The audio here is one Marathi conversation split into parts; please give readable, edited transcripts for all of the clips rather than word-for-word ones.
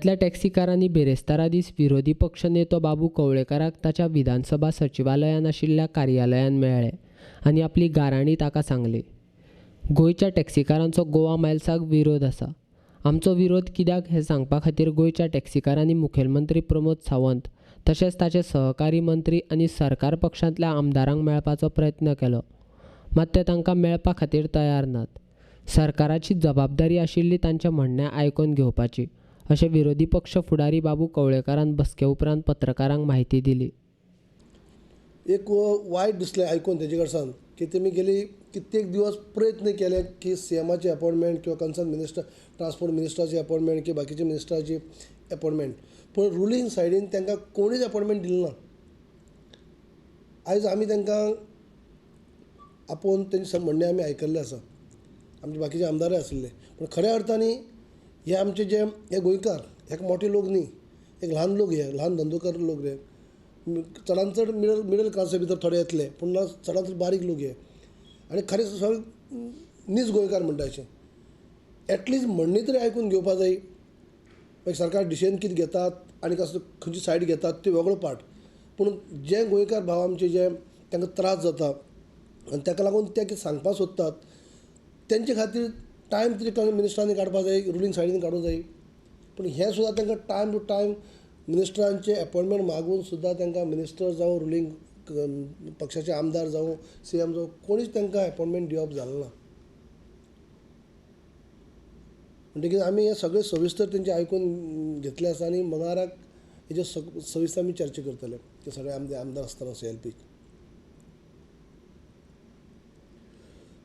गोंयांतल्या टॅक्सीकारांनी बेरेस्तारा दीस विरोधी पक्षनेतो बाबू कवळेकाराक ताच्या विधानसभा सचिवालयान आशिल्ल्या कार्यालयान मेळ्ळे आनी आपली गाराणी ताका सांगली. गोंयच्या टॅक्सीकारांचो गोवा मायल्साक विरोध आसा. आमचो विरोध कित्याक हें सांगपा खातीर गोंयच्या टॅक्सीकारांनी मुखेलमंत्री प्रमोद सावंत तशेंच ताचे सहकारी मंत्री आनी सरकार पक्षांतल्या आमदारांक मेळपाचो प्रयत्न केलो, मात ते तांकां मेळपा खातीर तयार नात. सरकाराची जबाबदारी आशिल्ली तांचें म्हणणें आयकून घेवपाची, अशें विरोधी पक्ष फुडारी बाबू कवळेकारान बसके उपरांत पत्रकारांक म्हायती दिली. एक वायट दिसलें आयकून तेजे कडच्यान की तेमी गेली कित्येक दिवस प्रयत्न केले की सीएमाची अपॉइंटमेंट किंवा कन्सर्न मिनिस्टर ट्रान्सपोर्ट मिनिस्टराची अपॉइंटमेंट किंवा बाकीच्या मिनिस्टराची अपॉइंटमेंट, पूण रुलींग सायडीन तांकां कोणीच अपॉइंटमेंट दिली ना. आयज आमी तांकां आपोवन तेंचे म्हणणें आमी आयकल्लें आसा, आमचे बाकीचे आमदारय आशिल्ले. पूण खऱ्या अर्थांनी हे आमचे जे हे गोंयकार हे मोठे लोक न्ही, एक ल्हान लोक, हे ल्हान धंदोकर लोक रे. चडांत चड मिडल क्लासा भितर थोडे येतले, पूण चडांत चड बारीक लोक हे आनी खरें सगळे नीज गोंयकार म्हणटा अशें. एटलिस्ट म्हणणी तरी आयकून घेवपा जाय. मागीर सरकार डिसिजन कितें घेतात आनी कसलो खंयची सायड घेतात ते वेगळो पार्ट, पूण जे गोंयकार भाव आमचे जे तांकां त्रास जाता आनी ताका लागून ते कितें सांगपा सोदतात तेंचे खातीर टायम तरी मिनिस्टरांनी काडपा जाय, रुलींग सायडीन काडूंक जाय. पूण हें सुद्दां तांकां टायम टू टायम मिनिस्टरांचे अपॉइंटमेंट मागून सुद्दां तांकां मिनिस्टर जावं रुलींग पक्षाचे आमदार जावं सीएम जावं कोणीच तांकां अपॉइंटमेंट दिवप जालें ना. म्हणटकीर आमी हे सगळे सविस्तर तेंचे आयकून घेतले आसा आनी मंगळाराक हेजे सविस्तर आमी चर्चा करतले ते सगळे आमदार आसतना CLP.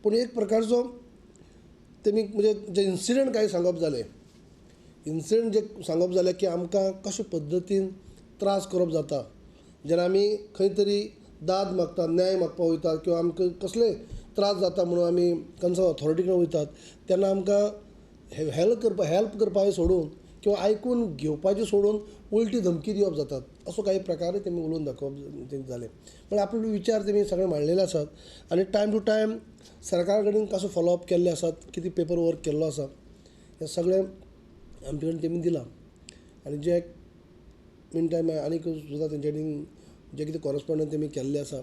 पूण एक प्रकारचो तेमी म्हणजे जे इन्सिडंट कांय सांगप जाले, इन्सिडंट जे सांगप जाले की आमकां कशे पद्दतीन त्रास करप जाता जेन्ना आमी खंय तरी दाद मागतात, न्याय मागपाक वयतात किंवा आमकां कसले त्रास जाता म्हणून आमी कन्सर्न ऑथॉरिटी कडेन वयतात, तेन्ना आमकां हेल्प करपाचें सोडून किंवा आयकून घेवपाचें सोडून उलटी धमकी दिवप जातात. असो काही प्रकारय तेमी उलोवन दाखोवप जालें. पण आपले विचार तेमी सगळे मांडलेले आसात आनी टायम टू टायम सरकारा कडेन कसो फॉलोअप केल्ले आसात, कितें पेपर वर्क केल्लो आसा, हें सगळें आमचे कडेन तेमी दिलां. आनी जे मीन टायम आनीक सुद्दां तेंचे कडेन जे कितें कॉरस्पॉन्डंट तेमी केल्ले आसा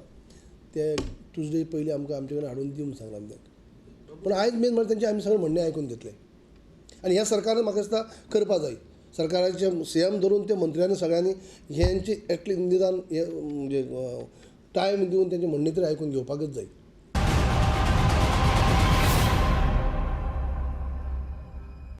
ते ट्युजडे पयलीं आमचे कडेन हाडून दिवंक सांगलां तेंकां. पूण आयज मेन म्हणल्यार तेंचे आमी सगळे म्हणणें आयकून घेतले आनी ह्या सरकारान म्हाका दिसता करपा जाय. सरकाराचे CM धरून ते मंत्र्यांनी सगळ्यांनी हेंची एटलीस्ट निदान हे म्हणजे टायम दिवन तेंचे म्हणणे तरी आयकून घेवपाकच जाय.